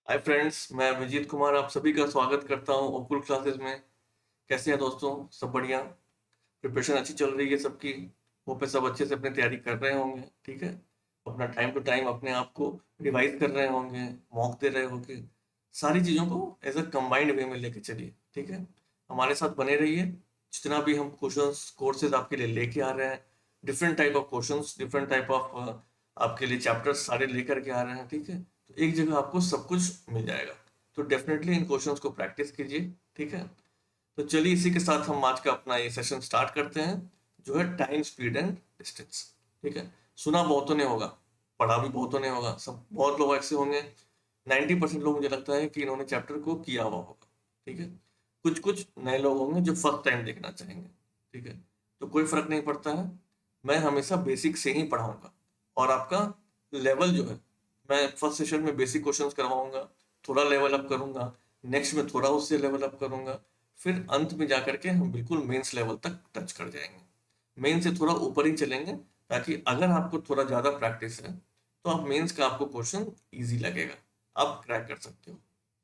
Hi friends, मैं विजीत कुमार आप सभी का स्वागत करता हूँ ओकुल क्लासेस में। कैसे हैं दोस्तों? सब बढ़िया? प्रिपरेशन अच्छी चल रही है सबकी? होप है सब अच्छे से अपनी तैयारी कर रहे होंगे। ठीक है, अपना टाइम टू टाइम अपने आप को रिवाइज कर रहे होंगे, मॉक दे रहे होंगे। सारी चीज़ों को एज अ कंबाइंड वे में लेके चलिए। ठीक है, हमारे साथ बने रहिए। जितना भी हम क्वेश्चंस कोर्सेज आपके लिए लेके आ रहे हैं, different type of questions, different type of आपके लिए चैप्टर्स सारे लेकर के आ रहे हैं। ठीक है, तो एक जगह आपको सब कुछ मिल जाएगा। तो डेफिनेटली इन क्वेश्चंस को प्रैक्टिस कीजिए। ठीक है, तो चलिए इसी के साथ हम आज का अपना ये सेशन स्टार्ट करते हैं, जो है टाइम स्पीड एंड डिस्टेंस। ठीक है, सुना बहुतों ने होगा, पढ़ा भी बहुतों ने होगा, सब बहुत लोग ऐसे होंगे। 90% लोग मुझे लगता है कि इन्होंने चैप्टर को किया हुआ होगा। ठीक है, कुछ कुछ नए लोग होंगे जो फर्स्ट टाइम देखना चाहेंगे। ठीक है, तो कोई फर्क नहीं पड़ता है, मैं हमेशा बेसिक से ही पढ़ाऊंगा। और आपका लेवल जो है, मैं फर्स्ट सेशन में बेसिक क्वेश्चंस करवाऊंगा, थोड़ा लेवल अप करूंगा, नेक्स्ट में थोड़ा उससे लेवल अप करूंगा, फिर अंत में जाकर के हम बिल्कुल मेंस लेवल तक टच कर जाएंगे। मेन से थोड़ा ऊपर ही चलेंगे, ताकि अगर आपको थोड़ा ज़्यादा प्रैक्टिस है तो आप मेंस का आपको क्वेश्चन इजी लगेगा, आप क्रैक कर सकते हो।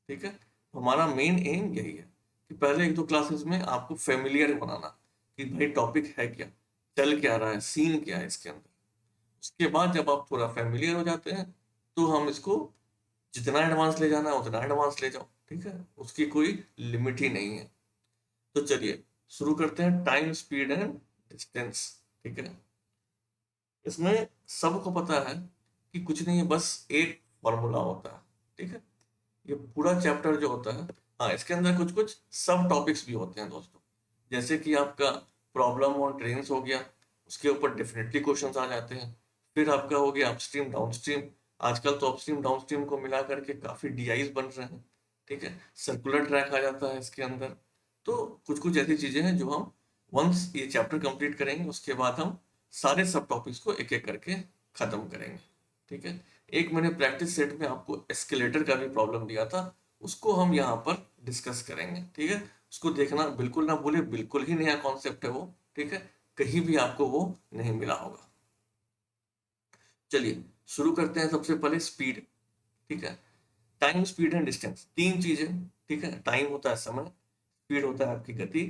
ठीक है, हमारा मेन एम यही है कि पहले एक दो क्लासेस में आपको फेमिलियर बनाना, कि भाई टॉपिक है क्या, चल क्या रहा है, सीन क्या है इसके अंदर। उसके बाद जब आप थोड़ा फेमिलियर हो जाते हैं, तो हम इसको जितना एडवांस ले जाना है उतना एडवांस ले जाओ। ठीक है, उसकी कोई लिमिट ही नहीं है। तो चलिए शुरू करते हैं टाइम स्पीड एंड डिस्टेंस। ठीक है, इसमें सबको पता है कि कुछ नहीं है, बस एक फॉर्मूला होता है। ठीक है, ये पूरा चैप्टर जो होता है, हाँ इसके अंदर कुछ कुछ सब टॉपिक्स भी होते हैं दोस्तों। जैसे कि आपका प्रॉब्लम और ट्रेन्स हो गया, उसके ऊपर डेफिनेटली क्वेश्चंस आ जाते हैं। फिर आपका हो गया अपस्ट्रीम डाउनस्ट्रीम। आजकल तो अपस्ट्रीम डाउनस्ट्रीम को मिला करके काफ़ी डीआईज बन रहे हैं। ठीक है, सर्कुलर ट्रैक आ जाता है इसके अंदर। तो कुछ कुछ ऐसी चीज़ें हैं जो हम वंस ये चैप्टर कंप्लीट करेंगे, उसके बाद हम सारे सब टॉपिक्स को एक एक करके ख़त्म करेंगे। ठीक है, एक मैंने प्रैक्टिस सेट में आपको एस्केलेटर का भी प्रॉब्लम दिया था, उसको हम यहाँ पर डिस्कस करेंगे। ठीक है, उसको देखना बिल्कुल ना भूले, बिल्कुल ही नया कॉन्सेप्ट है वो। ठीक है, कहीं भी आपको वो नहीं मिला होगा। चलिए शुरू करते हैं, सबसे पहले स्पीड। ठीक है, टाइम स्पीड एंड डिस्टेंस तीन चीजें। ठीक है, टाइम होता है समय, स्पीड होता है आपकी गति,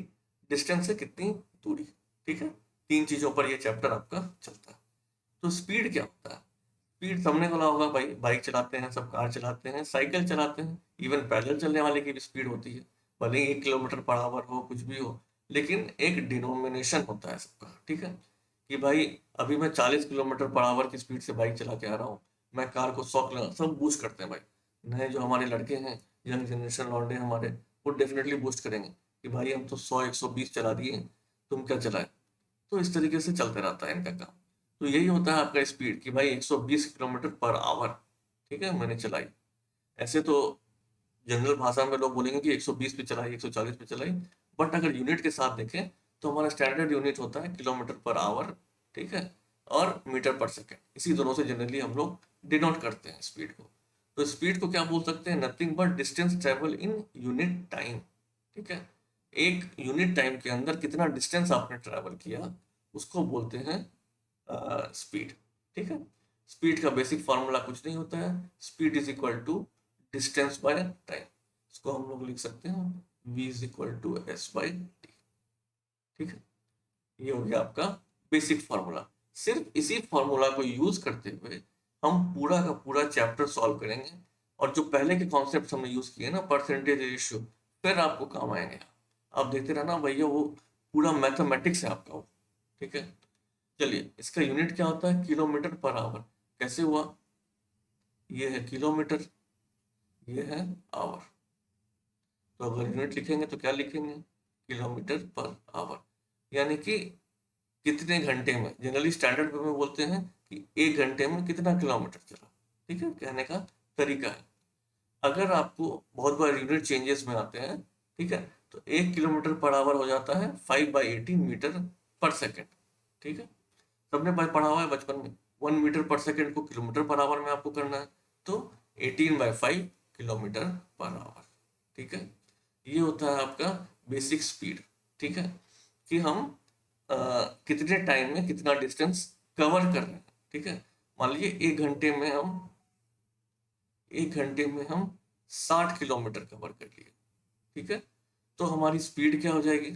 डिस्टेंस है कितनी दूरी। ठीक है, तीन चीजों पर ये चैप्टर आपका चलता है। तो स्पीड क्या होता है? स्पीड सबने बोला होगा भाई, बाइक चलाते हैं सब, कार चलाते हैं, साइकिल चलाते हैं, इवन पैदल चलने वाले की भी स्पीड होती है। भले ही 1 किलोमीटर पर आवर हो, कुछ भी हो, लेकिन एक डिनोमिनेशन होता है सबका। ठीक है, कि भाई अभी मैं 40 किलोमीटर पर आवर की स्पीड से बाइक चला के आ रहा हूँ, मैं कार को 100 किलोमीटर, सब बूस्ट करते हैं भाई। नए जो हमारे लड़के हैं, यंग जनरेशन लौंडे हमारे, वो डेफिनेटली बूस्ट करेंगे कि भाई हम तो 100 120 चला दिए, तुम क्या चलाए। तो इस तरीके से चलते रहता है इनका काम। तो यही होता है आपका स्पीड, कि भाई 120 किलोमीटर पर आवर। ठीक है, मैंने चलाई। ऐसे तो जनरल भाषा में लोग बोलेंगे कि 120 पे चलाई, 140 पे चलाई, बट अगर यूनिट के साथ देखें तो हमारा स्टैंडर्ड यूनिट होता है किलोमीटर पर आवर। ठीक है, और मीटर पर सेकेंड, इसी दोनों से जनरली हम लोग डिनोट करते हैं स्पीड को। तो स्पीड को क्या बोल सकते हैं? Nothing but distance travel in unit time. ठीक है, एक यूनिट टाइम के अंदर कितना डिस्टेंस आपने ट्रेवल किया, उसको बोलते हैं स्पीड। ठीक है, स्पीड का बेसिक फार्मूला कुछ नहीं होता है, speed is equal to distance by time. इसको हम लोग लिख सकते हैं v is equal to s by t. ठीक है, ये हो गया आपका बेसिक फार्मूला। सिर्फ इसी फार्मूला को यूज करते हुए हम पूरा का पूरा चैप्टर सॉल्व करेंगे, और जो पहले के कॉन्सेप्ट हमने यूज किए ना, परसेंटेज रेशियो, फिर आपको काम आएंगे। आप देखते रहना भैया, वो पूरा मैथमेटिक्स है आपका वो। ठीक है, चलिए इसका यूनिट क्या होता है? Kilometre per our. कैसे हुआ? ये है किलोमीटर, ये है आवर। तो अगर यूनिट लिखेंगे तो क्या लिखेंगे? Kilometre per our. यानी कि कितने घंटे में, जनरली स्टैंडर्ड वे में बोलते हैं कि 1 घंटे में कितना किलोमीटर चला। ठीक है, कहने का तरीका है। अगर आपको बहुत बार यूनिट चेंजेस में आते हैं, ठीक है, तो 1 किलोमीटर पर आवर हो जाता है 5/80 मीटर पर सेकेंड। ठीक है, सबने भाई पढ़ा हुआ है बचपन में, 1 मीटर पर सेकेंड को किलोमीटर पर आवर में आपको करना है, तो 18/5 किलोमीटर पर आवर। ठीक है, ये होता है आपका बेसिक स्पीड। ठीक है, कि हम कितने टाइम में कितना डिस्टेंस कवर कर रहे हैं। ठीक है, मान लीजिए 1 घंटे में हम 60 किलोमीटर कवर कर लिया, ठीक है। तो हमारी स्पीड क्या हो जाएगी?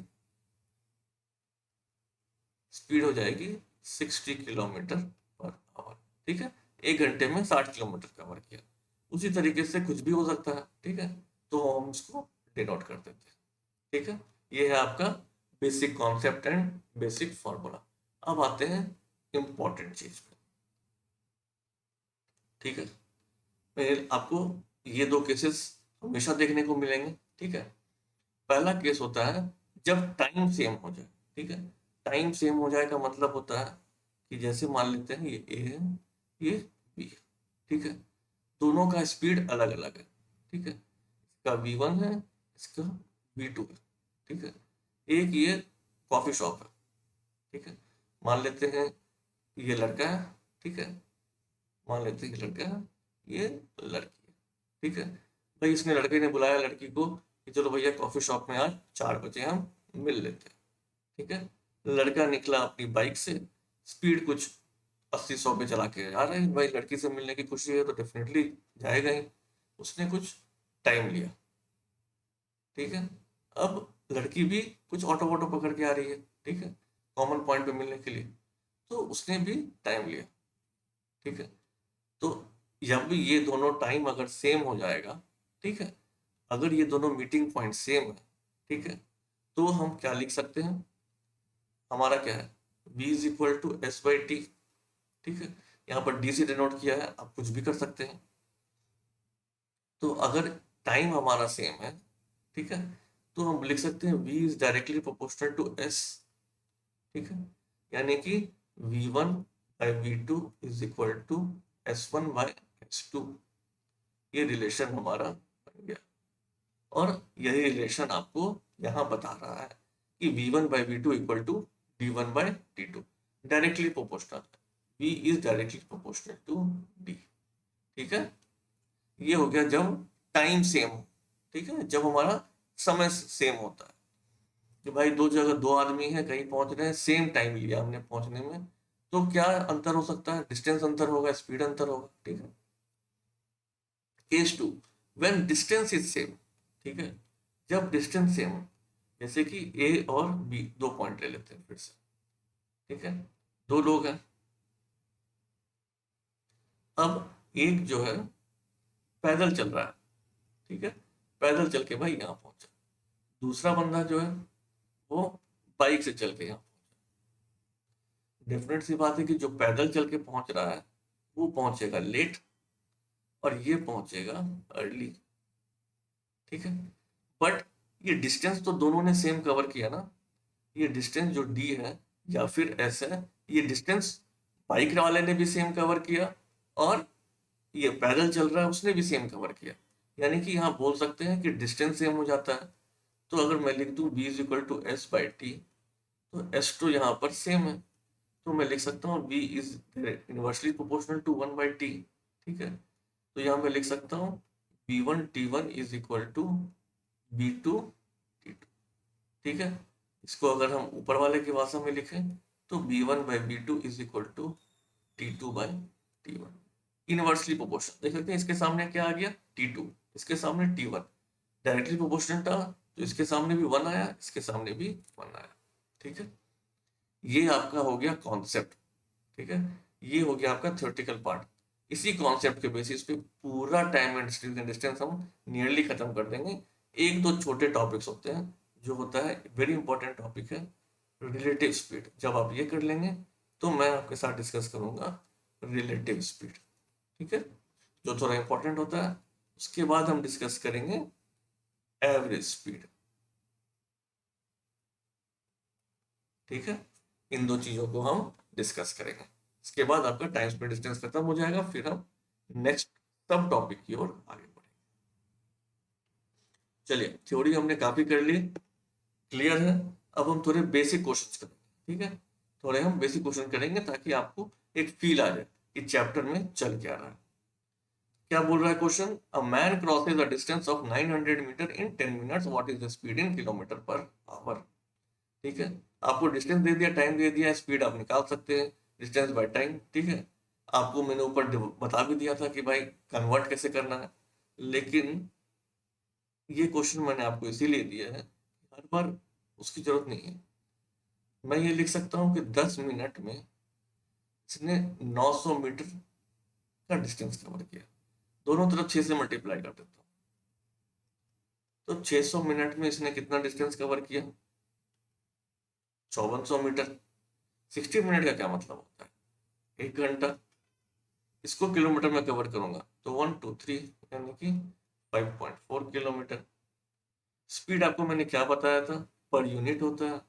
स्पीड हो जाएगी 60 किलोमीटर पर आवर, ठीक है। 1 घंटे में 60 किलोमीटर कवर किया। उसी तरीके से कुछ भी हो सकता है, ठीक है, तो हम इसको डिनोट कर देते हैं, ठीक है। ये है आपका basic concept and basic formula. अब आते हैं इंपॉर्टेंट चीज पे, ठीक है। मैं आपको ये दो केसेस हमेशा देखने को मिलेंगे, ठीक है। पहला केस होता है जब टाइम सेम हो जाए, ठीक है। टाइम सेम हो जाए का मतलब होता है कि जैसे मान लेते हैं ये ए है, ये बी है, ठीक है। दोनों का स्पीड अलग अलग है, ठीक है। इसका V1 है, इसका V2 है, ठीक है। एक ये कॉफी शॉप है, ठीक है। मान लेते हैं ये लड़का है, ठीक है। मान लेते हैं ये लड़का है, ये लड़की है, ठीक है। भाई इसने लड़के ने बुलाया लड़की को कि चलो भैया कॉफी शॉप में आज 4 बजे हम मिल लेते हैं, ठीक है। लड़का निकला अपनी बाइक से, स्पीड कुछ 80-100 पे चला के आ रहे हैं। भाई लड़की से मिलने की खुशी है तो डेफिनेटली जाएगा ही। उसने कुछ टाइम लिया, ठीक है। अब लड़की भी कुछ ऑटो वोटो पकड़ के आ रही है, ठीक है, कॉमन पॉइंट पे मिलने के लिए। तो उसने भी टाइम लिया, ठीक है। तो जब भी ये दोनों टाइम अगर सेम हो जाएगा, ठीक है, अगर ये दोनों मीटिंग पॉइंट सेम है, ठीक है, तो हम क्या लिख सकते हैं? हमारा क्या है? v is equal to s by t, ठीक है। यहाँ पर डी से डिनोट किया है, आप कुछ भी कर सकते हैं। तो अगर टाइम हमारा सेम है, ठीक है, तो हम लिख सकते हैं v is directly proportional to s, ठीक है। यानी कि v1 by v2 is equal to s1 by s2। ये रिलेशन हमारा बन गया। और यही रिलेशन आपको यहाँ बता रहा है कि v1 by v2 equal to d1 by d2, directly proportional. v is directly proportional to d, ठीक है। ये हो गया जब टाइम सेम हो, ठीक है, जब हमारा समय सेम होता है कि भाई दो जगह दो आदमी हैं, कहीं पहुंच रहे हैं, सेम टाइम लिया हमने पहुंचने में, तो क्या अंतर हो सकता है? डिस्टेंस अंतर होगा, स्पीड अंतर होगा, ठीक है। Case 2, when distance is same, ठीक है, जब डिस्टेंस सेम हो, जैसे कि ए और बी दो पॉइंट ले लेते हैं फिर से, ठीक है। दो लोग हैं, अब एक जो है पैदल चल रहा है, ठीक है, पैदल चल के भाई यहाँ पहुंचा। दूसरा बंदा जो है वो बाइक से चल के यहाँ पहुंचा। डेफिनेट सी बात है कि जो पैदल चल के पहुंच रहा है वो पहुंचेगा लेट और ये पहुंचेगा अर्ली, ठीक है। बट ये डिस्टेंस तो दोनों ने सेम कवर किया ना। ये डिस्टेंस जो डी है या फिर एस है, ये डिस्टेंस बाइक वाले ने भी सेम कवर किया और ये पैदल चल रहा है उसने भी सेम कवर किया। यानी कि यहाँ बोल सकते हैं कि डिस्टेंस सेम हो जाता है। तो अगर मैं लिख दूं v is equal to s by t, तो एस टू यहाँ पर सेम है, तो मैं लिख सकता हूँ v is inversely proportional to 1 by t, ठीक है। तो यहाँ मैं लिख सकता हूँ v1 t1 is equal to v2 t2, ठीक है। इसको अगर हम ऊपर वाले की भाषा में लिखें तो v1 by v2 is equal to t2 by t1। Inversely proportional देख सकते हैं, इसके सामने क्या आ गया? t2, इसके सामने t1। डायरेक्टली प्रोपोर्शनल था तो इसके सामने भी 1 आया, इसके सामने भी 1 आया, ठीक है। ये आपका हो गया कॉन्सेप्ट, ठीक है। ये हो गया आपका थ्योरेटिकल पार्ट। इसी कॉन्सेप्ट के बेसिस पे पूरा टाइम एंड डिस्टेंस हम नियरली खत्म कर देंगे। एक दो छोटे टॉपिक्स होते हैं, जो होता है वेरी इंपॉर्टेंट टॉपिक है रिलेटिव स्पीड। जब आप ये कर लेंगे तो मैं आपके साथ डिस्कस करूंगा रिलेटिव स्पीड, ठीक है, जो थोड़ा इंपॉर्टेंट होता है। उसके बाद हम डिस्कस करेंगे एवरेज स्पीड, ठीक है। इन दो चीजों को हम डिस्कस करेंगे। इसके बाद आपका टाइम स्पीड डिस्टेंस खत्म हो जाएगा, फिर हम नेक्स्ट सब टॉपिक की ओर आगे बढ़ेंगे। चलिए, थ्योरी हमने काफी कर ली, क्लियर है। अब हम थोड़े बेसिक क्वेश्चंस करेंगे, ठीक है। थोड़े हम बेसिक क्वेश्चन करेंगे ताकि आपको एक फील आ जाए कि चैप्टर में चल क्या रहा है। क्या बोल रहा है question? A man crosses a distance of 900 metre in 10 minutes, what is the speed in kilometre per hour, ठीक है। आपको डिस्टेंस दे दिया, टाइम दे दिया, स्पीड आप निकाल सकते हैं डिस्टेंस बाय टाइम, ठीक है। आपको मैंने ऊपर बता भी दिया था कि भाई कन्वर्ट कैसे करना है, लेकिन ये क्वेश्चन मैंने आपको इसीलिए दिया है, हर बार उसकी जरूरत नहीं है। मैं ये लिख सकता हूँ कि 10 मिनट में इसने 900 मीटर का डिस्टेंस कवर किया, दोनों तरफ 6 से मल्टीप्लाई कर देता हूँ, तो 600 मिनट में इसने कितना डिस्टेंस कवर किया, 5400 मीटर। 60 मिनट का क्या मतलब होता है, 1 घंटा। इसको किलोमीटर में कवर करूंगा तो 123 यानी कि 5.4 किलोमीटर। स्पीड आपको मैंने क्या बताया था, पर यूनिट होता है,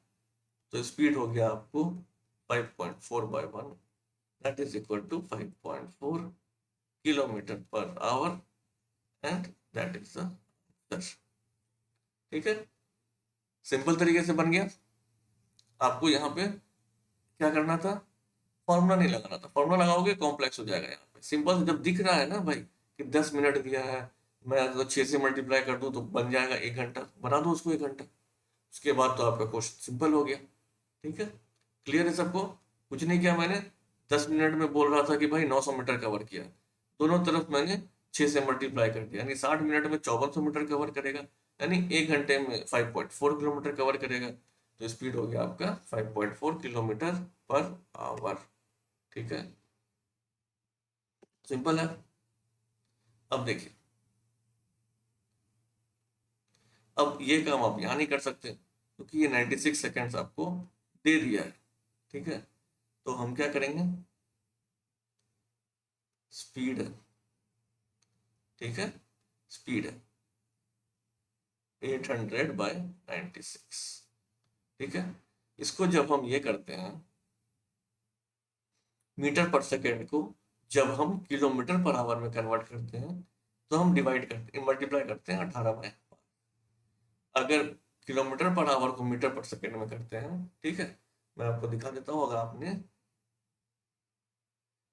तो स्पीड हो गया आपको 5.4/1, that is equal to 5.4 kilometre per hour, and that is the answer. ठीक है, सिंपल तरीके से बन गया। आपको यहाँ पे क्या करना था, फॉर्मूला नहीं लगाना था, फॉर्मूला लगाओगे कॉम्प्लेक्स हो जाएगा। यहाँ पे सिंपल जब दिख रहा है ना भाई कि 10 मिनट दिया है, मैं अगर 6 से मल्टीप्लाई कर दूं तो बन जाएगा 1 घंटा, बना दो उसको 1 घंटा। उसके बाद तो आपका क्वेश्चन सिंपल हो गया। ठीक है, क्लियर है सबको। कुछ नहीं किया मैंने, 10 मिनट में बोल रहा था कि भाई 900 मीटर कवर किया, दोनों तरफ मैंने 6 से मल्टीप्लाई कर दिया, यानी 60 मिनट में 5400 मीटर कवर करेगा, यानी 1 घंटे में 5.4 किलोमीटर कवर करेगा। तो स्पीड हो गया आपका 5.4 किलोमीटर पर आवर। ठीक है, सिंपल है। अब देखिए, अब ये काम आप यहाँ नहीं कर सकते क्योंकि ये 96 सेकेंड्स आपको दे दिया है। ठीक है, तो हम क्या करेंगे, स्पीड है, ठीक है, स्पीड है 800/96। ठीक है, इसको जब हम ये करते हैं, मीटर पर सेकेंड को जब हम किलोमीटर पर आवर में कन्वर्ट करते हैं, तो हम डिवाइड करते हैं, मल्टीप्लाई करते हैं 18/5। अगर किलोमीटर पर आवर को मीटर पर सेकेंड में करते हैं, ठीक है, मैं आपको दिखा देता हूँ, अगर आपने,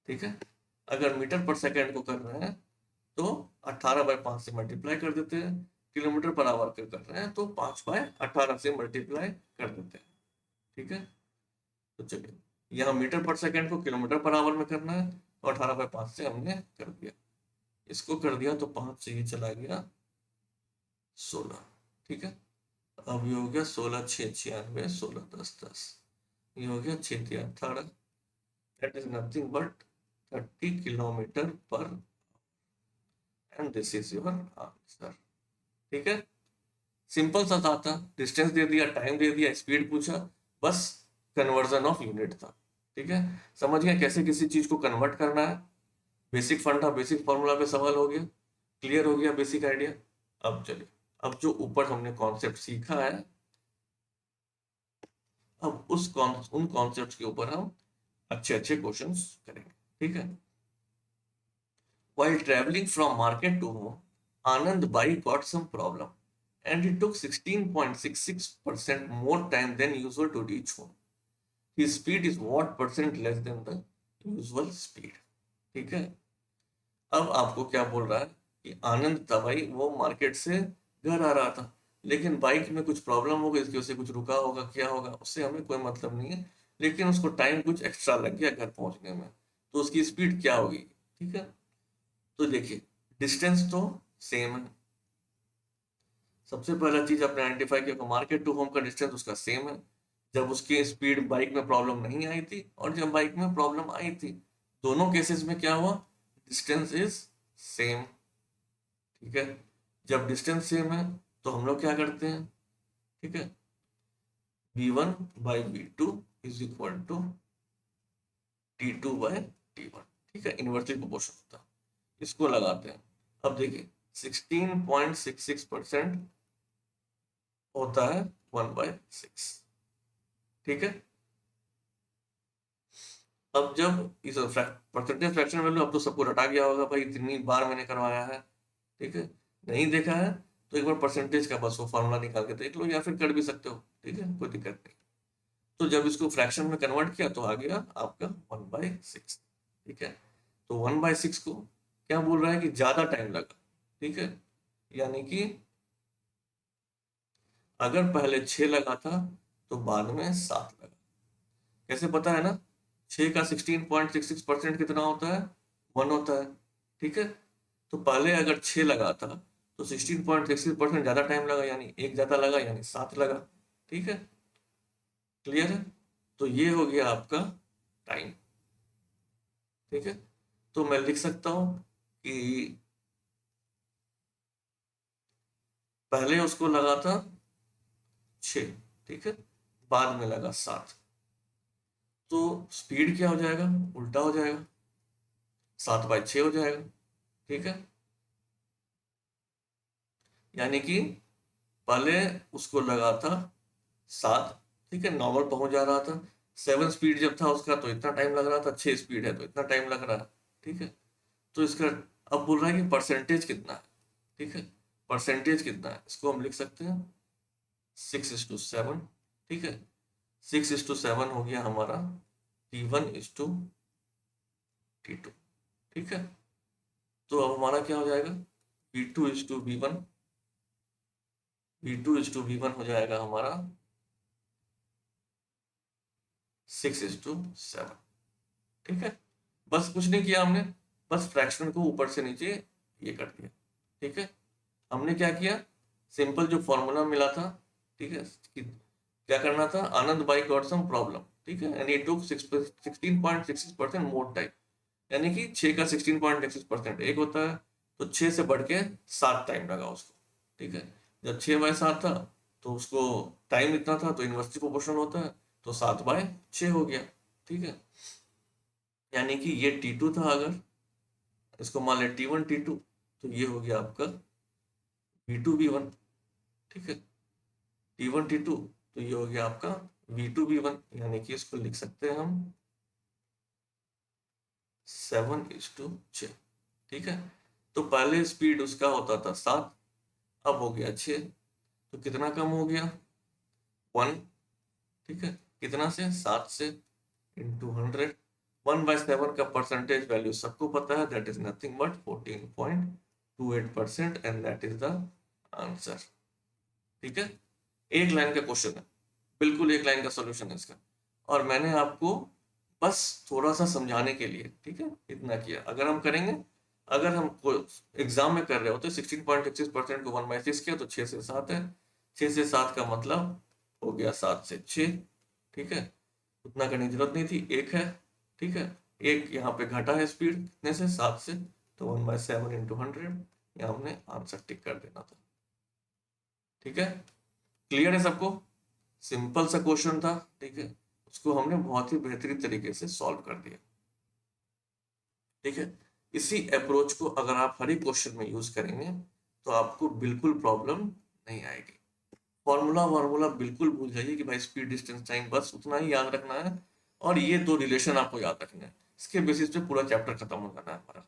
ठीक है, अगर मीटर पर सेकेंड को कर रहे हैं तो 18/5 से मल्टीप्लाई कर देते हैं, किलोमीटर पर आवर के कर रहे हैं तो 5/18 से मल्टीप्लाई कर देते हैं। ठीक है, तो चलिए, यहाँ मीटर पर सेकेंड को किलोमीटर पर आवर में करना है, तो 18/5 से हमने कर दिया, इसको कर दिया तो 5 से ये चला गया 16। ठीक है, अब ये हो गया 16×6 = 96, 16×10 = 10, ये हो गया 6×3 = 18, that is nothing but 30 kilometre पर, and this is your answer. ठीक है, सिंपल सा था, डिस्टेंस दे दिया, टाइम दे दिया, स्पीड पूछा, बस कन्वर्जन ऑफ यूनिट था। ठीक है, समझ गया कैसे किसी चीज को कन्वर्ट करना है, बेसिक फंडा, बेसिक फॉर्मूला पे सवाल हो गया, क्लियर हो गया बेसिक आइडिया। अब चलिए, अब जो ऊपर हमने कॉन्सेप्ट सीखा है, अब उन कॉन्सेप्ट के ऊपर हम अच्छे अच्छे क्वेश्चंस करेंगे। ठीक है, while traveling from market to home, Anand Bai got some problem and it took 16.66% more time than usual to reach home. His speed is what percent less than the usual speed. ठीक है, अब आपको क्या बोल रहा है कि आनंद था भाई, वो मार्केट से घर आ रहा था, लेकिन बाइक में कुछ प्रॉब्लम हो गई, इसकी वजह से कुछ रुका होगा, क्या होगा उससे हमें कोई मतलब नहीं है, लेकिन उसको टाइम कुछ एक्स्ट्रा लग गया घर पहुंचने में, तो उसकी स्पीड क्या होगी। ठीक है, तो देखिए, डिस्टेंस तो सेम है, सबसे पहला चीज आपने आइडेंटिफाई किया, मार्केट टू होम का डिस्टेंस उसका सेम है, जब उसकी स्पीड बाइक में प्रॉब्लम नहीं आई थी और जब बाइक में प्रॉब्लम आई थी, दोनों केसेस में क्या हुआ, डिस्टेंस इज सेम। ठीक है, जब डिस्टेंस सेम है तो हम लोग क्या करते हैं, ठीक है, v1/v2 is equal to t2/t1। ठीक है, इनवर्सली प्रोपोर्शन होता है, इसको लगाते हैं। अब देखिए, 16.66% होता है 1/6। ठीक है, अब जब इस परसेंटेज फ्रैक्शन वैल्यू, अब तो सबको रटा गया होगा भाई, इतनी बार मैंने करवाया है। ठीक है, नहीं देखा है तो एक बार परसेंटेज का बस वो फॉर्मूला निकाल के देख लो, या फिर कर भी सकते हो। ठीक है, कोई दिक्कत नहीं। तो जब इसको फ्रैक्शन में कन्वर्ट किया तो आ गया आपका 1/6। ठीक है, तो 1/6 को क्या बोल रहा है कि ज्यादा टाइम लगा। ठीक है, यानी कि अगर पहले 6 लगा था तो बाद में 7 लगा। कैसे पता है ना, 6 का 16.66% कितना होता है, 1 होता है। ठीक है, तो पहले अगर 6 लगा था तो 16.66% ज्यादा टाइम लगा, यानी एक ज्यादा लगा, यानी 7 लगा। ठीक है, क्लियर है? तो ये हो गया आपका टाइम। ठीक है, तो मैं लिख सकता हूं कि पहले उसको लगा था 6, ठीक है, बाद में लगा 7, तो स्पीड क्या हो जाएगा, उल्टा हो जाएगा, 7/6 हो जाएगा। ठीक है, यानी कि पहले उसको लगा था 7, ठीक है, नॉर्मल पहुंच जा रहा था। 7 स्पीड जब था उसका तो इतना टाइम लग रहा था, 6 स्पीड है तो इतना टाइम लग रहा है। ठीक है, तो इसका अब बोल रहा है कि परसेंटेज कितना है। ठीक है, परसेंटेज कितना है, इसको हम लिख सकते हैं 6:7। ठीक है, 6:7 हो गया हमारा T1:T2। ठीक है, तो अब हमारा क्या हो जाएगा, V2:V1, V2:V1 हो जाएगा हमारा 6:7। ठीक है, बस कुछ नहीं किया हमने, बस फ्रैक्शन को ऊपर से नीचे ये कर दिया। ठीक है, हमने क्या किया, सिंपल जो फॉर्मूला मिला था, ठीक है, क्या करना था, आनंद बाई गॉट सम प्रॉब्लम। ठीक है, and he took 16.66% more time, यानी कि 6 का 16.66% एक होता है, तो 6 से बढ़ के 7 टाइम लगा उसको। ठीक है, जब 6/7 था तो उसको टाइम इतना था, तो इन्वर्सली प्रोपोर्शनल होता है, तो 7/6 हो गया। ठीक है, यानी कि ये T2 था, अगर इसको मान ले T1 T2, तो ये हो गया आपका V2V1। ठीक है, T1 T2, तो ये हो गया आपका V2V1, यानी कि इसको लिख सकते हैं हम 7:6। ठीक है, तो पहले स्पीड उसका होता था 7, अब हो गया 6, तो कितना कम हो गया, 1। ठीक है, कितना से, 7 से, इंटू 100। 1/7 का परसेंटेज वैल्यू सबको पता है, that is nothing but 14.28%, and that is the answer. ठीक है, एक लाइन का क्वेश्चन है, बिल्कुल एक लाइन का सॉल्यूशन है इसका, और मैंने आपको बस थोड़ा सा समझाने के लिए, ठीक है, इतना किया। अगर हम करेंगे, अगर हम एग्जाम में कर रहे होते 16.66% को 1/6 किया तो 6 से 7 है, 6 से 7 का मतलब हो गया 7 से 6। ठीक है, उतना करने की जरूरत नहीं थी, एक है। ठीक है, एक यहाँ पे घटा है स्पीड कितने से, 7 से, तो 1/7 × 100, यहाँ हमने आंसर टिक कर देना था। ठीक है, क्लियर है सबको? सिंपल सा क्वेश्चन था, ठीक है, उसको हमने बहुत ही बेहतरीन तरीके से सॉल्व कर दिया। ठीक है, इसी अप्रोच को अगर आप हर एक क्वेश्चन में यूज करेंगे तो आपको बिल्कुल प्रॉब्लम नहीं आएगी। फॉर्मूला वार्मूला बिल्कुल भूल जाइए कि भाई स्पीड डिस्टेंस टाइम, बस उतना ही याद रखना है, और ये दो रिलेशन आपको याद रखना है, इसके बेसिस पे पूरा चैप्टर खत्म हो जाना है हमारा।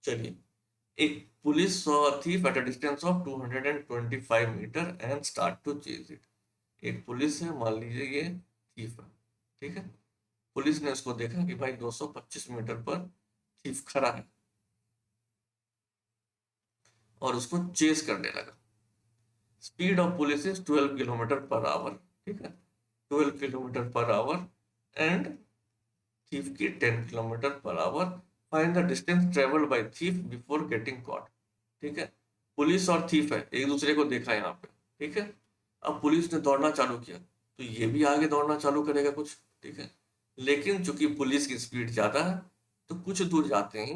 चलिए, एक police saw a thief at a distance of 225 metre and start to chase it. एक पुलिस है, मान लीजिए ये थीफ है। ठीक है, पुलिस ने उसको देखा कि भाई 225 मीटर पर थीफ खड़ा है, और उसको चेस करने लगा। Speed of police is 12 kilometre per hour. ठीक है, 12 kilometre per hour, and thief की 10 kilometre per hour. Find the distance travelled by thief before getting caught. ठीक है, पुलिस और थीफ है, एक दूसरे को देखा यहाँ पे। ठीक है, अब पुलिस ने दौड़ना चालू किया, तो ये भी आगे दौड़ना चालू करेगा कुछ। ठीक है, लेकिन चूंकि पुलिस की स्पीड ज्यादा है, तो कुछ दूर जाते ही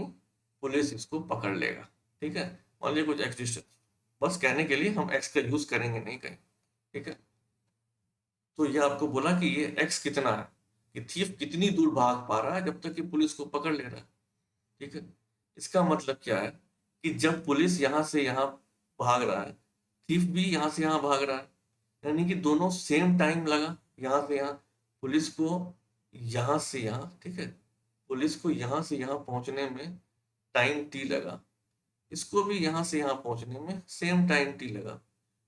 पुलिस इसको पकड़ लेगा। ठीक है, मान लीजिए कुछ एक्स डिस्टेंस, बस कहने के लिए हम एक्स का यूज करेंगे नहीं कहीं। ठीक है, तो ये आपको बोला कि ये एक्स कितना है, कि थीफ कितनी दूर भाग पा रहा है जब तक कि पुलिस को पकड़ ले रहा है। ठीक है, इसका मतलब क्या है, कि जब पुलिस यहाँ से यहाँ भाग रहा है, थीफ भी यहाँ से यहाँ भाग रहा है, यानी कि दोनों सेम टाइम लगा यहाँ से यहाँ। पुलिस को यहाँ से यहाँ, ठीक है, पुलिस को यहाँ से यहाँ पहुंचने में टाइम टी लगा, इसको भी यहाँ से यहाँ पहुंचने में सेम टाइम टी लगा,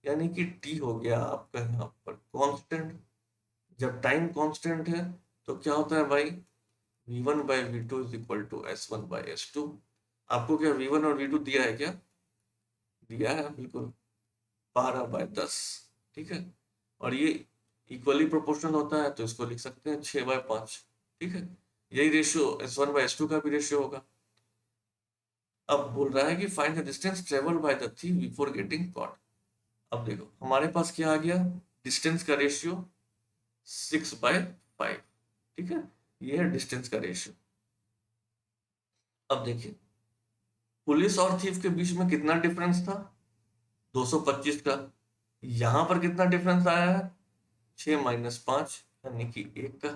यानी कि टी हो गया आपका यहाँ पर कांस्टेंट। जब टाइम कांस्टेंट है तो क्या होता है भाई, V1/V2 is equal to S1/S2। आपको क्या V1 और V2 दिया है क्या, दिया है बिल्कुल, 12/10। ठीक है, और ये इक्वली प्रोपोर्शनल होता है, तो इसको लिख सकते हैं 6/5। ठीक है, यही रेशियो S1/S2 का भी रेशियो होगा। अब बोल रहा है कि find the distance travel by the thief before getting caught. अब देखो हमारे पास क्या आ गया, डिस्टेंस का रेशियो 6/5, ठीक है, ये है डिस्टेंस का रेशियो। अब देखिए पुलिस और थीफ के बीच में कितना डिफरेंस था, 225 का। यहां पर कितना डिफरेंस आया है, 6 - 5 यानी कि 1 का।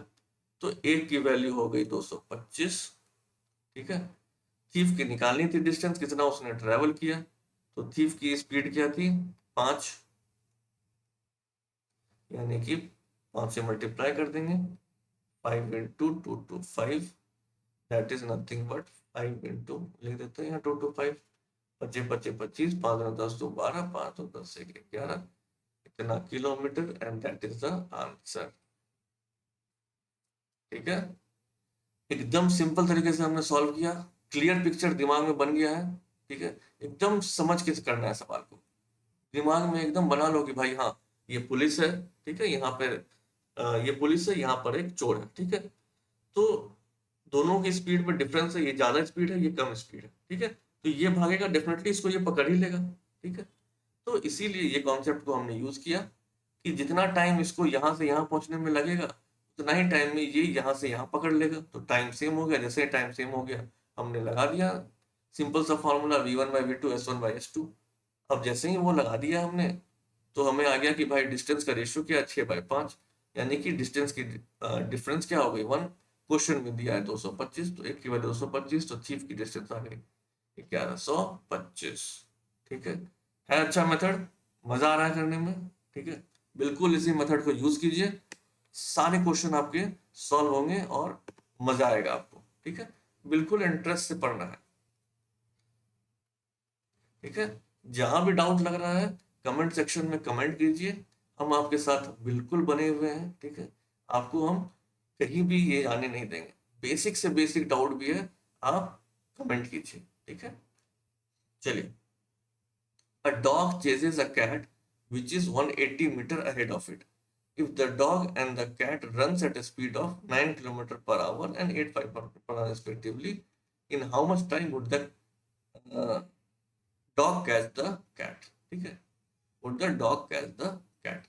तो 1 की वैल्यू हो गई 225, ठीक है। थीफ की निकालनी थी डिस्टेंस, कितना उसने ट्रेवल किया, तो थीफ की स्पीड क्या थी, 5, यानी कि 5 से मल्टीप्लाई कर देंगे, 5 × 2 = 5, दैट इज नथिंग बट 5 लिख देते हैं यहाँ 2 × 5, 25 25 5 × 10 = 12, 5 × 10 = 11, इतना kilometre, and that is the answer. ठीक है, एकदम सिंपल तरीके से हमने सॉल्व किया, क्लियर पिक्चर दिमाग में बन गया है। ठीक है, एकदम समझ के करना है सवाल को, दिमाग में एकदम बना लो कि भाई हाँ ये पुलिस है, ठीक है, यहाँ पे ये पुलिस है, यहाँ पर एक चोर है, ठीक है। तो दोनों की स्पीड में डिफरेंस है, ये ज्यादा स्पीड है, ये कम स्पीड है, ठीक है। तो ये भागेगा डेफिनेटली, इसको ये पकड़ ही लेगा, ठीक है। तो इसीलिए ये कॉन्सेप्ट को हमने यूज किया कि जितना टाइम इसको यहाँ से यहाँ पहुंचने में लगेगा, उतना ही टाइम में ये यहाँ से यहाँ पकड़ लेगा। तो टाइम सेम हो गया, जैसे टाइम सेम हो गया हमने लगा दिया सिंपल सा फॉर्मूला v1/v2 s1/s2। अब जैसे ही वो लगा दिया हमने, तो हमें आ गया कि भाई डिस्टेंस का रेशियो क्या है, 6/5, यानी कि डिस्टेंस की डिफरेंस क्या हो गई, 1। क्वेश्चन में दिया है 225, तो 1 की वजह 225, तो चीफ की डिस्टेंस आ गई 1125। ठीक है अच्छा मेथड, मजा आ रहा है करने में, ठीक है। बिल्कुल इसी मेथड को यूज कीजिए, सारे क्वेश्चन आपके सॉल्व होंगे और मजा आएगा आपको, ठीक है। बिल्कुल इंटरेस्ट से पढ़ना है, ठीक है। जहां भी डाउट लग रहा है कमेंट सेक्शन में कमेंट कीजिए, हम आपके साथ बिल्कुल बने हुए हैं, ठीक है। आपको हम कहीं भी ये आने नहीं देंगे, बेसिक से बेसिक डाउट भी है, आप कमेंट कीजिए, ठीक है। चलिए, a dog chases a cat which is 180 meter ahead of it. If the dog and the cat runs at a speed of 9 km/h and 8 km/h respectively, in how much time would the uh, dog catch the cat? ठीक है, would the dog catch the cat?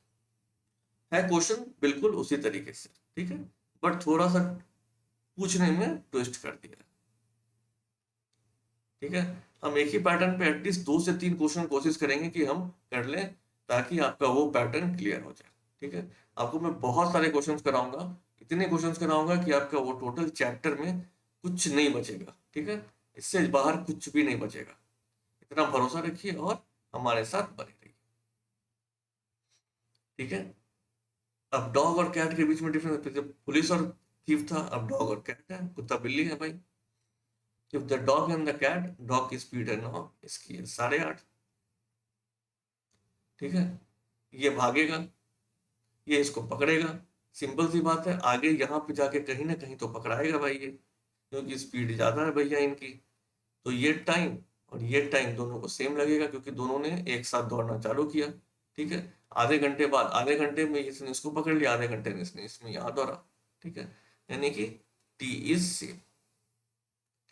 है question बिल्कुल उसी तरीके से, ठीक है, but थोड़ा सा पूछने में ट्विस्ट कर दिया, ठीक है। हम एक ही पैटर्न पे एटलीस्ट 2 से 3 क्वेश्चन कोशिश करेंगे कि हम कर लें, ताकि आपका वो पैटर्न क्लियर हो जाए, ठीक है। आपको मैं बहुत सारे क्वेश्चंस कराऊंगा, इतने क्वेश्चंस कराऊंगा कि आपका वो टोटल चैप्टर में कुछ नहीं बचेगा, ठीक है। इससे बाहर कुछ भी नहीं बचेगा, इतना भरोसा रखिए और हमारे साथ बने रहिए, ठीक है। अब डॉग और कैट के बीच में डिफरेंस, जब पुलिस और थीफ था, अब डॉग और कैट है, कुत्ता बिल्ली है भाई। If the dog and the cat, dog की स्पीड है 9, इसकी है 8.5, ठीक है। ये भागेगा, ये इसको पकड़ेगा, सिंपल सी बात है, आगे यहाँ पे जाके कहीं ना कहीं तो पकड़ाएगा भाई ये, क्योंकि स्पीड ज्यादा है भैया इनकी। तो ये टाइम और ये टाइम दोनों को सेम लगेगा, क्योंकि दोनों ने एक साथ दौड़ना चालू किया, ठीक है। आधे घंटे बाद, आधे घंटे में इसने इसको पकड़ लिया, आधे घंटे में इसने इसमें यहाँ दौड़ा, ठीक है। यानी कि टी इज सेम,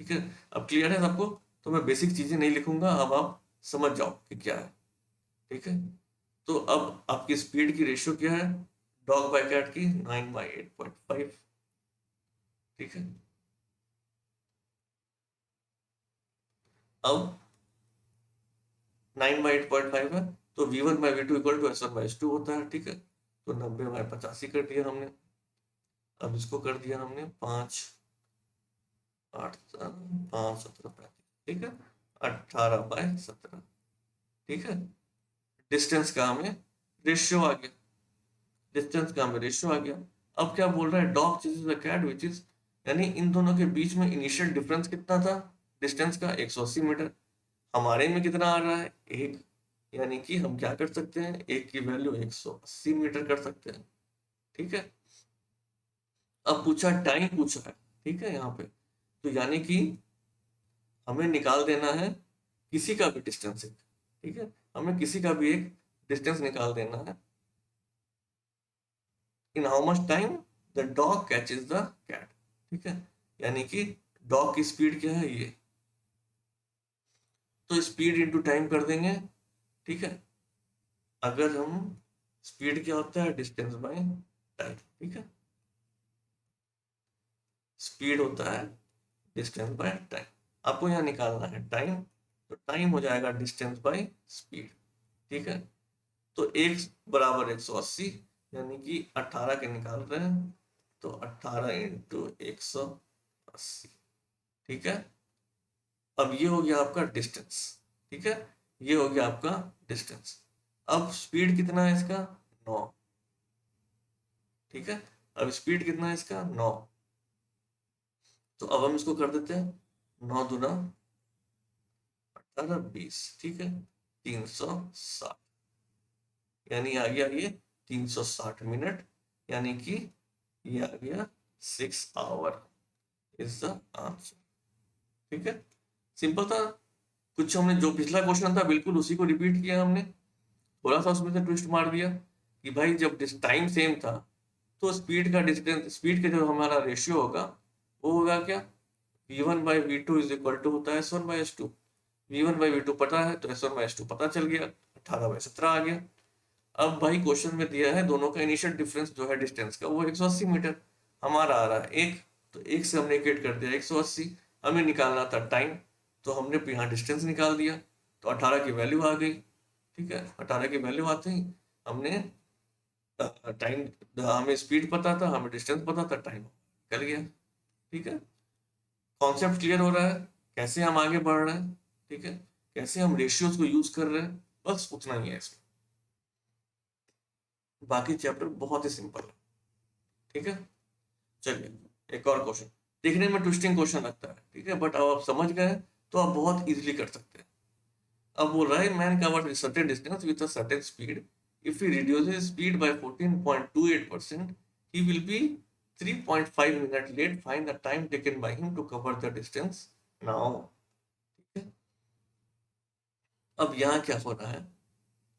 ठीक है। अब क्लियर है सबको, तो मैं बेसिक चीजें नहीं लिखूंगा, अब आप समझ जाओ कि क्या है, ठीक है। तो अब आपकी स्पीड की रेशियो क्या है, डॉग बाय कैट की 9/8.5, ठीक है। अब 9/8.5 है, तो v1/v2 = s1/s2 होता है, ठीक है। तो 90/85 कर दिया हमने। अब इसको कर दिया हमने 5 8 5 17 35, ठीक है, 18/17, ठीक है। डिस्टेंस का हमें रेशियो आ गया, डिस्टेंस का हमें रेशियो आ गया। अब क्या बोल रहा है, dog chases the cat which is, यानी इन दोनों के बीच में इनिशियल डिफरेंस कितना था डिस्टेंस का, 180 मीटर। हमारे में कितना आ रहा है, 1, यानी कि हम क्या कर सकते हैं, 1 की वैल्यू 180 मीटर कर सकते हैं, ठीक है। अब पूछा टाइम पूछा है, ठीक है, यहाँ पे, तो यानी कि हमें निकाल देना है किसी का भी डिस्टेंस, ठीक है। हमें किसी का भी एक डिस्टेंस निकाल देना है, in how much time the dog catches the cat, ठीक है। यानी कि डॉग की स्पीड क्या है, ये तो स्पीड इंटू टाइम कर देंगे, ठीक है। अगर हम स्पीड क्या होता है, डिस्टेंस बाय टाइम, ठीक है। स्पीड होता है डिस्टेंस बाय टाइम, आपको यहाँ निकालना है टाइम, तो टाइम हो जाएगा डिस्टेंस बाय स्पीड, ठीक है। तो एक बराबर 180, यानी कि 18 के निकाल रहे हैं, तो 18 इंटू 180, ठीक है। अब ये हो गया आपका डिस्टेंस, ठीक है, ये हो गया आपका डिस्टेंस। अब स्पीड कितना है इसका, 9, ठीक है। अब स्पीड कितना है इसका, 9। तो अब हम इसको कर देते हैं, 9 दूना 18 20, ठीक है, 360, यानी आ गया ये 360 मिनट, यानी कि ये आ गया 6 आवर इज द आंसर, ठीक है। सिंपल था। कुछ हमने जो पिछला क्वेश्चन था बिल्कुल उसी को रिपीट किया हमने, थोड़ा सा उसमें से ट्विस्ट मार दिया कि भाई जब टाइम सेम था तो स्पीड का डिस्टेंस, स्पीड का जो हमारा रेशियो होगा वो होगा क्या, v1/v2 इज इक्वल टू होता है s1/s2। v1/v2 पता है तो s1/s2 पता चल गया, 18/17 आ गया। अब भाई क्वेश्चन में दिया है दोनों का इनिशियल डिफरेंस जो है डिस्टेंस का वो 180 मीटर, हमारा आ रहा है 1, तो 1 से हमने इक्वेट कर दिया 180। हमें निकालना था टाइम, तो हमने यहाँ डिस्टेंस निकाल दिया, तो 18 की वैल्यू आ गई, ठीक है। 18 की वैल्यू आते ही हमने टाइम, हमें स्पीड पता था, हमें डिस्टेंस पता था, टाइम निकल गया, ठीक है। कॉन्सेप्ट क्लियर हो रहा है, कैसे हम आगे बढ़ रहे हैं, ठीक है, कैसे हम रेशियोज को यूज कर रहे हैं, बस उतना ही है इसमें। बाकी चैप्टर बहुत ही सिंपल है, ठीक है। चलिए एक और क्वेश्चन, देखने में ट्विस्टिंग क्वेश्चन लगता है, ठीक है, बट अब आप समझ गए तो आप बहुत इजीली कर सकते हैं। अब बोल रहा है man covered certain distance with a certain speed, if he reduces speed by 14.28%, he will be 3.5 minutes late. Find the time taken by him to cover the distance now, ठीक है। अब यहाँ क्या हो रहा है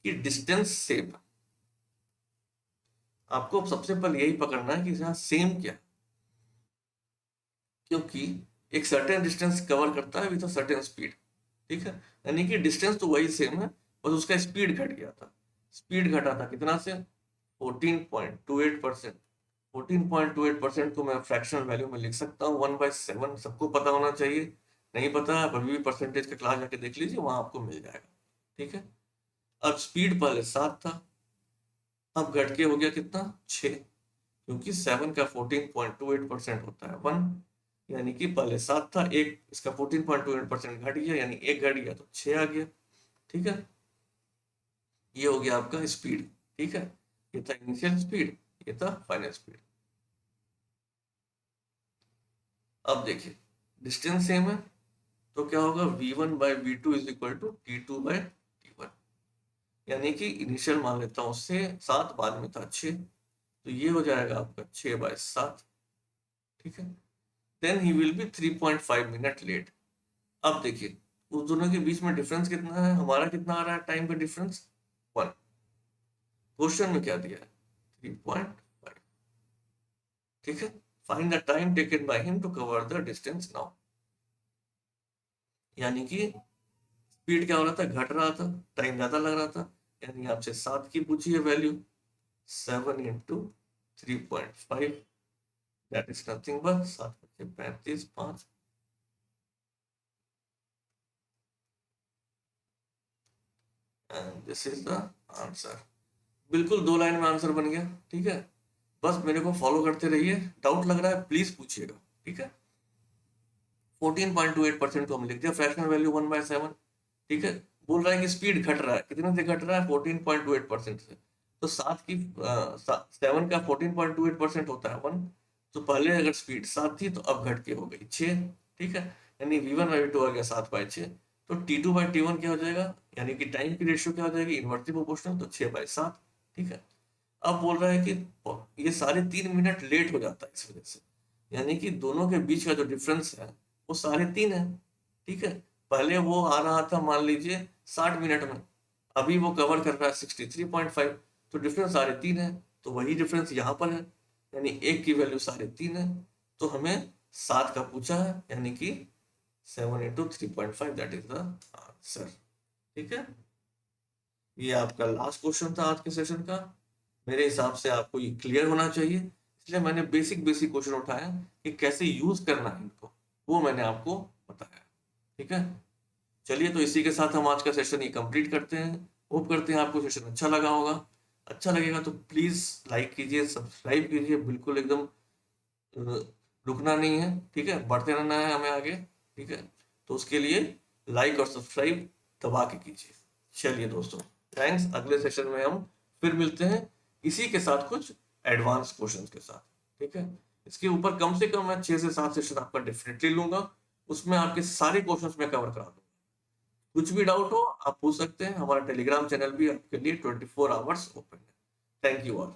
कि डिस्टेंस सेम, आपको सबसे पहले यही पकड़ना है कि यहाँ सेम क्या, क्योंकि एक सर्टेन डिस्टेंस कवर करता है विद अ सर्टेन स्पीड, ठीक है। यानी कि डिस्टेंस तो वही सेम है, बस उसका स्पीड घट गया था। स्पीड घटा था कितना से, 14.28%। 14.28% को मैं फ्रैक्शनल वैल्यू में लिख सकता हूँ 1/7, सबको पता होना चाहिए। नहीं पता है अभी भी परसेंटेज का क्लास जाके देख लीजिए, वहां आपको मिल जाएगा, ठीक है। अब स्पीड पहले 7 था, अब घट के हो गया कितना, 6, क्योंकि 7 का 14.28% होता है 1, यानी कि पहले 7 था, एक इसका 14.28% घट गया, यानी एक घट गया तो 6 आ गया, ठीक है। ये हो गया आपका स्पीड, ठीक है। ये था इनिशियल स्पीड, ये था फाइनल स्पीड। अब देखिए डिस्टेंस सेम है, तो क्या होगा, v1/v2 is equal to t2/t1, यानी कि इनिशियल मान लेता हूँ उससे 7, बाद में था 6, तो ये हो जाएगा आपका 6/7, ठीक है। Then he will be 3.5 minute late. अब देखिए उस दोनों के बीच में डिफरेंस कितना है, हमारा कितना आ रहा है टाइम का डिफरेंस, 1। क्वेश्चन में क्या दिया है, 3.5, ठीक है। Find the time taken by him to cover the distance now, यानी कि स्पीड क्या हो रहा था, घट रहा था, टाइम ज्यादा लग रहा था, यानी आपसे 7 की पूछी है value, 7 into 3.5, that is nothing but 7×35 5, and this is the answer. बिल्कुल 2 लाइन में आंसर बन गया, ठीक है। बस मेरे को फॉलो करते रहिए, डाउट लग रहा है प्लीज पूछिएगा, ठीक है। 14.28% को हम लिख दिया, फ्रैक्शनल वैल्यू 1/7, ठीक है। बोल रहा है कि स्पीड घट रहा है, कितने से घट रहा है, 14.28% से, तो 7 का 14.28% होता है 1, तो पहले अगर स्पीड 7 थी तो अब घट के हो गई 6, ठीक है। यानी v1/v2 आ गया 7/6, तो t2/t1 क्या हो जाएगा, यानी कि टाइम की रेशियो क्या हो जाएगी, इनवर्सली प्रोपोर्शनल, तो 6/7, ठीक है। अब बोल रहा है कि ये सारे 3 मिनट लेट हो जाता है इस वजह से, यानी कि दोनों के बीच का जो डिफरेंस है वो 3.5 है, ठीक है। पहले वो आ रहा था मान लीजिए 60 मिनट में, अभी वो कवर कर रहा है 63.5, तो डिफरेंस 3.5 है, तो वही डिफरेंस यहाँ पर है, यानी एक की वैल्यू 3.5 है, तो हमें 7 का पूछा है, यानी कि 7 into 3.5, that is the answer. Sir. ठीक है, ये आपका लास्ट क्वेश्चन था आज के सेशन का। मेरे हिसाब से आपको ये क्लियर होना चाहिए, इसलिए मैंने बेसिक बेसिक क्वेश्चन उठाया कि कैसे यूज करना है इनको, वो मैंने आपको बताया। ठीक है, चलिए तो इसी के साथ हम आज का सेशन ये कंप्लीट करते हैं। होप करते हैं आपको सेशन अच्छा लगा होगा। अच्छा लगेगा तो प्लीज लाइक कीजिए, सब्सक्राइब कीजिए, बिल्कुल एकदम रुकना नहीं है। ठीक है, बढ़ते रहना है हमें आगे। ठीक है, तो उसके लिए लाइक और सब्सक्राइब दबा के कीजिए। चलिए दोस्तों, थैंक्स। अगले सेशन में हम फिर मिलते हैं इसी के साथ कुछ एडवांस क्वेश्चंस के साथ। ठीक है, इसके ऊपर कम से कम मैं 6 से 7 सेशन आपका डेफिनेटली लूंगा, उसमें आपके सारे क्वेश्चंस में कवर करा दूंगा। कुछ भी डाउट हो आप पूछ सकते हैं, हमारा टेलीग्राम चैनल भी आपके लिए 24 आवर्स ओपन है। Thank you all.